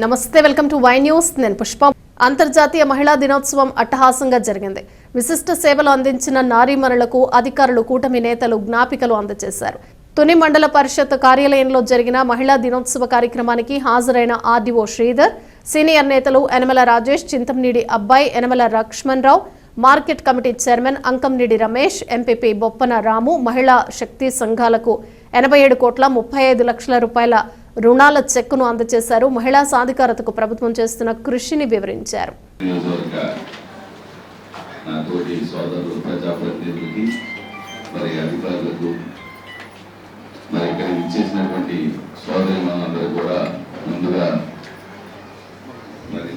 నమస్తే, welcome to Y news. నేను పుష్ప. అంతర్జాతీయ మహిళా దినోత్సవం అట్టహాసంగా జరిగింది. విశిష్ట సేవలు అందించిన నారీమణులకు అధికారులు, కూటమి నేతలు జ్ఞాపికలు అందజేశారు. తుని మండల పరిషత్ కార్యాలయంలో జరిగిన మహిళా దినోత్సవ కార్యక్రమానికి హాజరైన ఆర్డీఓ శ్రీధర్, సీనియర్ నేతలు Yanamala Rajesh, Chintamneedi Abbayi, Yanamala Lakshman Rao, market committee chairman Ankamneedi Ramesh, MPP Boppana Ramu, మహిళా శక్తి సంఘాలకు 87 కోట్ల 35 లక్షల రూపాయల రుణాల చెక్కును అందజేశారు. మహిళా సాధికారతకు ప్రభుత్వం చేస్తున్న కృషిని వివరించారు.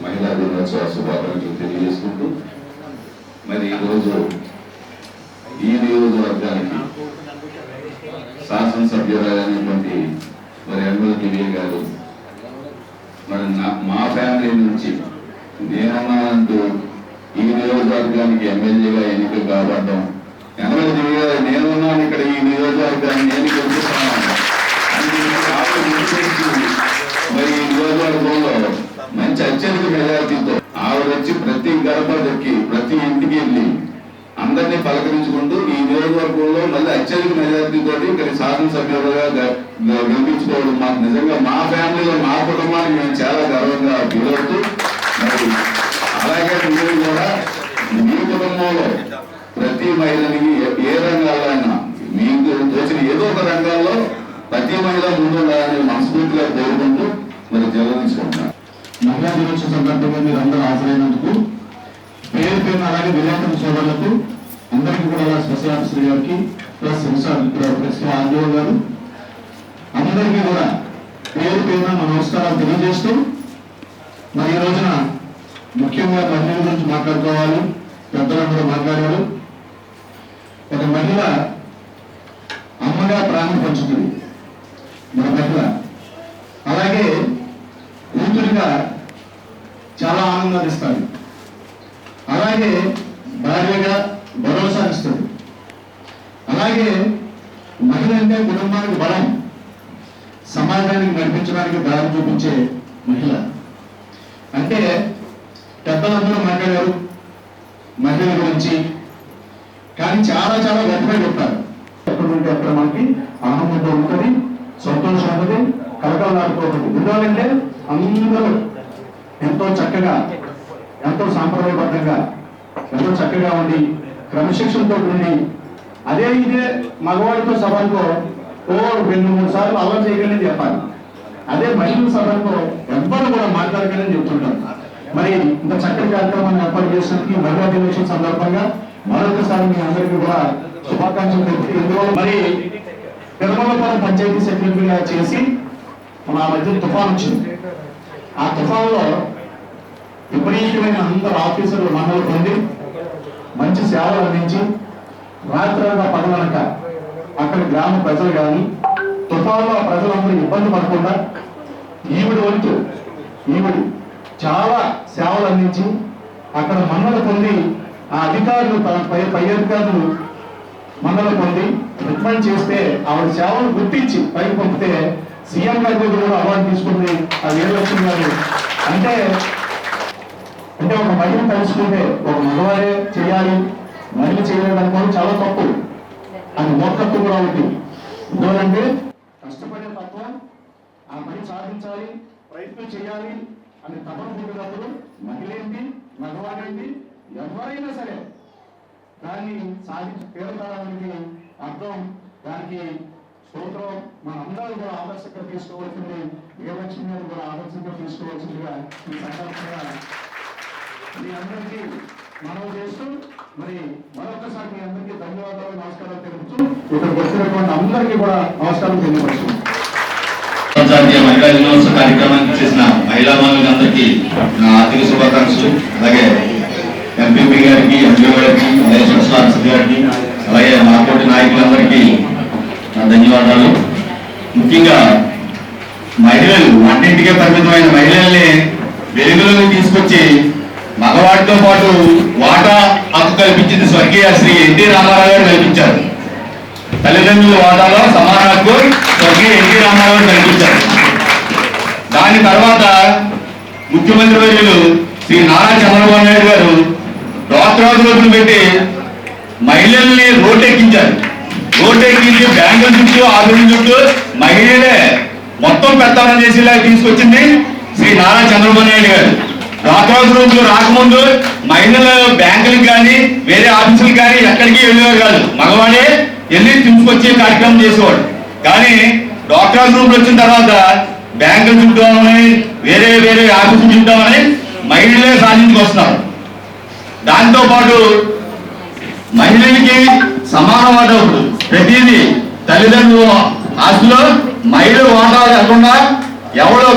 మహిళా దినోత్సవ శుభాకాంక్షలు తెలియజేసుకుంటూ మరి ఈరోజు ఈ నియోజకవర్గానికి శాసనసభ్యురాలైనటువంటి మరి యనమల దివ్య గారు మరి మా ఫ్యామిలీ నుంచి నేనున్నానంటూ ఈ నియోజకవర్గానికి ఎమ్మెల్యేగా ఎన్నిక కాబడ్డం, యనమల దివ్య గారు నేనున్నాను ఇక్కడ ఈ నియోజకవర్గాన్ని నేను గెలుస్తున్నాను మరి ఈ నియోజకవర్గంలో మంచి అత్యధిక మెజార్టీతో ఆవిడ వచ్చి ప్రతి గడప దొక్కి ప్రతి ఇంటికి వెళ్ళి అందరినీ పలకరించుకుంటూ ఈ నియోజకవర్గంలో మళ్ళీ అత్యధిక మెజార్టీతో ఇక్కడ శాసనసభ్యులుగా గెలిపించుకోవడం మాకు నిజంగా మా ఫ్యామిలీలో మా కుటుంబానికి మేము చాలా గర్వంగా ఫీల్ అవుతూ మరి అలాగే మీరు కూడా మీ కుటుంబంలో ప్రతి మహిళనికి ఏ రంగాల్లో అయినా మీకు తోచిన ఏదో ఒక రంగాల్లో ప్రతి మహిళ ముందు ఉండాలని మనస్ఫూర్తిగా కోరుకుంటూ మరి జగనించుకుంటున్నారు. మహిళా దినోత్సవ సందర్భంగా మీరు అందరూ హాజరైనందుకు పేరు పేరున అలాగే విలేకరుల సోదరులకు అందరికీ కూడా స్పెషల్ ఆఫీసర్ గారికి ప్లస్ ఆర్డీఓ గారు అందరికీ కూడా పేరు పేరున నమస్కారాలు తెలియజేస్తూ మరి ఈ రోజున ముఖ్యంగా మహిళల గురించి మాట్లాడుకోవాలి. పెద్దలందరూ మాట్లాడారు. ఒక మహిళ అమ్మగా ప్రాణం పంచుతుంది మన మహిళ, అలాగే కూతురిగా చాలా ఆనందాన్ని ఇస్తాడు, అలాగే భార్యగా భరోసా ఇస్తుంది. అలాగే మహిళ అంటే కుటుంబానికి బలం, సమాజానికి నడిపించడానికి దారి చూపించే మహిళ. అంటే పెద్దలందరూ మాట్లాడారు మహిళల గురించి, కానీ చాలా చాలా గట్టిగా చెప్తారు. ఎక్కడుంటే అక్కడ మనకి ఆనందంతో ఉంటుంది, సంతోషం ఉంటుంది, కలకలలాడుతూ ఉంటుంది. ఎందుకంటే అందరూ ఎంతో చక్కగా, ఎంతో సాంప్రదాయబద్ధంగా, ఎంతో చక్కగా ఉండి క్రమశిక్షణతో ఉండి ఇదే మగవాడితో సభలో 2-3 సార్లు అలవాటు చేయగలని చెప్పాలి. అదే మహిళల సభలో ఎవ్వరు కూడా మాట్లాడగలని చెప్తుంటారు. మరి ఇంత చక్కటి కార్యక్రమాన్ని ఏర్పాటు చేసినందుకు మహిళా దినోత్సవం సందర్భంగా మరొకసారి మీ అందరికీ కూడా శుభాకాంక్షలు తెలుపుతూ, ఇందులో మరి తిరుమలపురం పంచాయతీ సెక్రటరీగా చేసి మన మధ్య తుఫాన్ వచ్చింది. ఆ తుఫాన్లో విపరీతమైన అందరు ఆఫీసర్లు మనలు పొంది మంచి సేవలు అందించి రాత్రిగా పగలనక అక్కడ గ్రామ ప్రజలు కానీ తుఫాన్లో ప్రజలందరూ ఇబ్బంది పడకుండా ఈవిడి చాలా సేవలు అందించి అక్కడ మన్నలు పొంది ఆ అధికారులు పై అధికారులు మన్నలు పొంది రికమెండ్ చేస్తే ఆవిడ సేవలు గుర్తించి పైకి పంపితే సీఎం గారి దగ్గర కూడా అవార్డు తీసుకుంది ఆ వీరలక్ష్మి గారు. అంటే ఒక మహిళ తెలుసుకుంటే ఒక మగవారే చేయాలి, మహిళ చేయలేదు అనుకోవడం చాలా తప్పు, అది మూర్ఖత్వం కూడా ఉంది. ఎందుకంటే కష్టపడే తత్వం, ఆ పని సాధించాలి, ప్రయత్నం చేయాలి అని తపన పుట్టినప్పుడు మహిళ ఏంటి, మగవాడేంటి, ఎవరైనా సరే దాన్ని సాధించి తీరడానికి అర్థం, దానికి స్తోత్రం మనందరూ కూడా ఆదర్శంగా తీసుకోవాల్సింది, వీరలక్ష్మి గారు కూడా ఆదర్శంగా తీసుకోవాల్సిందిగా ఈ సందర్భంగా మీ అందరికీ మనవి చేస్తూ మరి మరొకసారి మీ అందరికీ ధన్యవాదాలు, నమస్కారాలు తెలుపుతూ ఇక్కడికి వచ్చినటువంటి అందరికీ కూడా నమస్కారం తెలియపరుస్తున్నాను. అంతర్జాతీయ మహిళా దినోత్సవ కార్యక్రమానికి చేసిన మహిళా మహిళలందరికీ నా ఆర్థిక శుభాకాంక్షలు. అలాగే ఎంపీపీ గారికి, ఎంపీ గారికి, అలాగే స్పెషల్ ఆఫీసర్ గారికి, అలాగే మార్కెట్ నాయకులందరికీ నా ధన్యవాదాలు. ముఖ్యంగా మహిళలు, వంటింటికే పరిమితమైన మహిళల్ని వెలుగులోకి తీసుకొచ్చి మగవాడితో పాటు వాటా హక్కు కల్పించింది స్వర్గీయ శ్రీ ఎన్టీ రామారావు గారు కల్పించారు. తల్లిదండ్రుల వాటాలో సమాన హక్కు స్వర్గీయ ఎన్టీ రామారావు గారు కల్పించారు. దాని తర్వాత ముఖ్యమంత్రి వర్యులు శ్రీ నారా చంద్రబాబు నాయుడు గారు డ్వాక్రా గ్రూపులు పెట్టి మహిళల్ని రోడ్డెక్కించారు. రోడ్డెక్కించి బ్యాంకుల చుట్టూ ఆఫీసుల చుట్టూ మహిళలే మొత్తం పెత్తనం చేసేలా తీసుకొచ్చింది శ్రీ నారా చంద్రబాబు నాయుడు గారు. డ్వాక్రా గ్రూపులు రాకముందు మహిళలు బ్యాంకులకు కానీ వేరే ఆఫీసులకు కానీ ఎక్కడికి వెళ్ళేవారు కాదు. మగవాడే వెళ్ళి తీసుకొచ్చే కార్యక్రమం చేసేవాడు. కానీ డ్వాక్రా గ్రూపులు వచ్చిన తర్వాత బ్యాంకులు చుట్టామని వేరే వేరే ఆఫీసులు చుట్టామని మహిళలే సాధించుకొస్తున్నారు. దాంతో పాటు మహిళలకి సమాన వాటా ఉంటుంది. ప్రతిదీ తల్లిదండ్రులు ఆస్తిలో మహిళ వాటా లేకుండా ఎవరో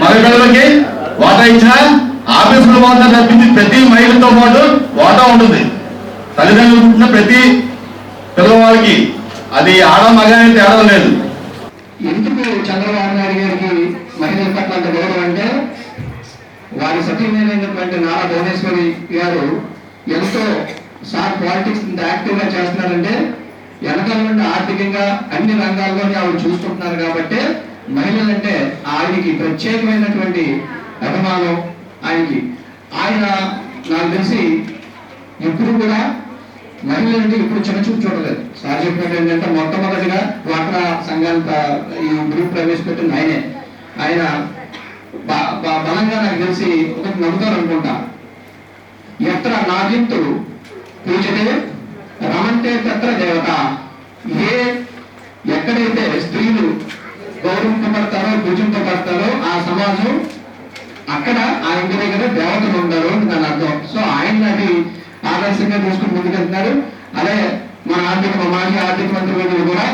మగపిల్లలకి వాటా ఇచ్చినా ఆఫీసులో వాటా తప్పించి ప్రతి మహిళతో పాటు వాటా ఉంటుంది. తల్లిదండ్రులు పుట్టిన ప్రతి పిల్లవాడికి అది ఆడ మగ అనే తేడా లేదు. ఎందుకు చంద్రబాబు నాయుడు గారికి మహిళల పట్ల అంత గౌరవం అంటే వారి సతీమైనటువంటి నారా భువనేశ్వరి గారు ఎంతో పాలిటిక్స్ ఇంత యాక్టివ్ గా చేస్తున్నారంటే వెనకాల నుండి ఆర్థికంగా అన్ని రంగాల్లోనే ఆవిడ చూసుకుంటున్నారు కాబట్టి మహిళలంటే ఆయనకి ప్రత్యేకమైనటువంటి అభిమానం. ఆయన నాకు తెలిసి ఎప్పుడు కూడా మహిళలంటే ఇప్పుడు చిన్న చూపు చూడలేదు. సార్ చెప్పినట్టు ఏంటంటే మొట్టమొదటిగా డ్వాక్రా సంఘాన్ని ఈ గ్రూప్ ప్రవేశపెట్టింది ఆయనే. ఆయన బలంగా నాకు తెలిసి ఒకటి నమ్ముతారు అనుకుంటా, ఎత్ర నాజిత్తు పూజతే రమంతే తత్ర దేవత. ఎక్కడైతే స్త్రీలు గౌరవింపబడతారో పూజింపబడతారో ఆ సమాజం అక్కడ ఆ ఇంటి దగ్గర దేవతలు ఉండరు అని దాని అర్థం. సో ఆయన అది ఆదర్శంగా తీసుకుని ముందుకెళ్తున్నారు. అలాగే మన మాజీ ఆర్థిక మంత్రి గారు కూడా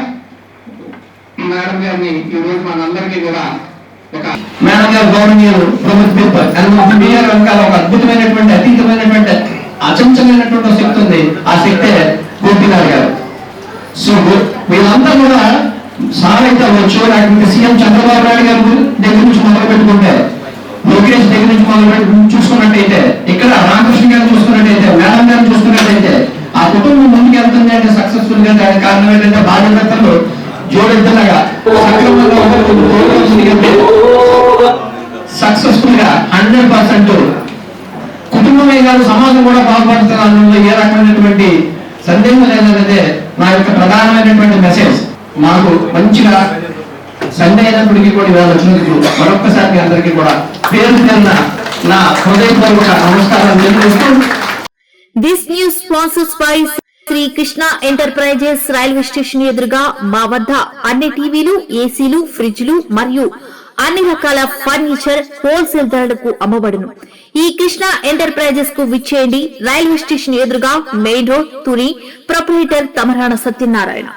మేడం గారిని ఈ రోజు మనందరికీ కూడా ఒక మేడం గారు గౌరవనీయులు ప్రభుత్వ వెనకాల ఒక అద్భుతమైనటువంటి అతీతమైనటువంటి అచంచలమైనటువంటి శక్తి ఉంది. ఆ శక్తే గోపీనాథ్ గారు. సో వీళ్ళంతా కూడా సార్ అయితే అవ్వచ్చు, లేకపోతే సీఎం చంద్రబాబు నాయుడు గారి దగ్గర నుంచి మొదలు పెట్టుకుంటే, లోకేష్ దగ్గర నుంచి మొదలు చూసుకున్నట్టయితే, ఇక్కడ రామకృష్ణ గారు చూసుకున్నట్టయితే, మేడం గారు చూసుకున్నట్టయితే ఆ కుటుంబం ముందుకు వెళ్తుంది అంటే సక్సెస్ఫుల్ గా. దానికి కారణం ఏంటంటే బాధ్యతలు జోడెద్దలాగా సక్సెస్ఫుల్ గా 100% కుటుంబమే కాదు సమాజం కూడా బాగుపడుతున్న ఏ రకమైనటువంటి సందేహం లేదనేదే నా యొక్క ప్రధానమైనటువంటి మెసేజ్. మాకు మంచిగా సండే అయినప్పటికీ కూడా ఇవాళ వచ్చినందుకు మరొక్కసారి అందరికీ కూడా పేరు పేరున నా హృదయపూర్వక నమస్కారాలు తెలియజేస్తూ. This news sponsors by Shri Krishna enterprises. Railway station ఎదురుగా మా వద్ద అన్ని టీవీలు, ఏసీలు, ఫ్రిడ్జ్లు మరియు అన్ని రకాల ఫర్నిచర్ హోల్సేల్ ధరలకు అమ్మబడును. ఈ కృష్ణ ఎంటర్ప్రైజెస్ కు విచ్చేయండి. రైల్వే స్టేషన్ ఎదురుగా, main road, Tuni. Proprietor Tamarana Satyanarayana.